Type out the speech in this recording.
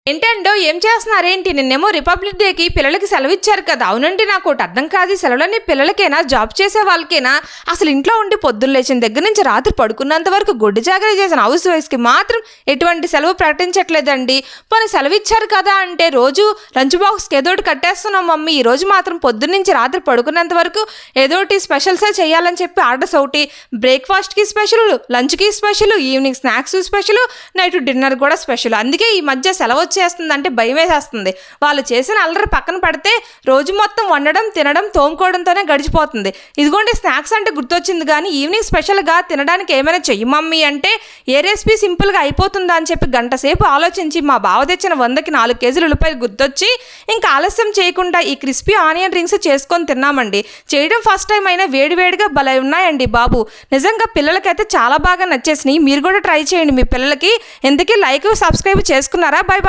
ఏంటండో ఏం చేస్తున్నారేంటి? నిన్నేమో రిపబ్లిక్ డేకి పిల్లలకి సెలవు ఇచ్చారు కదా. అవునండి, నాకు ఒకటి అర్థం కాదు. సెలవులని పిల్లలకేనా, జాబ్ చేసే వాళ్ళకేనా? అసలు ఇంట్లో ఉండి పొద్దున్న లేచిన దగ్గర నుంచి రాత్రి పడుకున్నంత వరకు గొడ్డు జాగ్రత్త చేసిన హౌస్ వైఫ్స్కి మాత్రం ఎటువంటి సెలవు ప్రకటించట్లేదండి. పోనీ సెలవు ఇచ్చారు కదా అంటే రోజు లంచ్ బాక్స్కి ఏదోటి కట్టేస్తున్నాం మమ్మీ, ఈ రోజు మాత్రం పొద్దున్న నుంచి రాత్రి పడుకున్నంత వరకు ఏదోటి స్పెషల్సే చేయాలని చెప్పి ఆర్డర్స్ ఒకటి, బ్రేక్ఫాస్ట్కి స్పెషల్, లంచ్కి special, evening snacks special, night dinner కూడా స్పెషల్. అందుకే ఈ మధ్య సెలవు చేస్తుందంటే భయం వేసేస్తుంది. వాళ్ళు చేసిన అల్లరి పక్కన పడితే రోజు మొత్తం వండడం, తినడం, తోముకోవడంతోనే గడిచిపోతుంది. ఇదిగోండి స్నాక్స్ అంటే గుర్తొచ్చింది, కానీ ఈవినింగ్ స్పెషల్గా తినడానికి ఏమైనా చెయ్యి మమ్మీ అంటే ఏ రెసిపీ సింపుల్గా అయిపోతుందా అని చెప్పి గంట సేపు ఆలోచించి మా బావ తెచ్చిన 100కి 4 కేజీల ఉల్లిపాయలు గుర్తొచ్చి ఇంకా ఆలస్యం చేయకుండా ఈ క్రిస్పీ ఆనియన్ రింగ్స్ చేసుకొని తిన్నామండి. చేయడం ఫస్ట్ టైం అయినా వేడివేడిగా భలే ఉన్నాయండి బాబు. నిజంగా పిల్లలకైతే చాలా బాగా నచ్చేసినాయి. మీరు కూడా ట్రై చేయండి మీ పిల్లలకి. ఎందుకే లైక్, సబ్స్క్రైబ్ చేసుకున్నారా? Bye bye.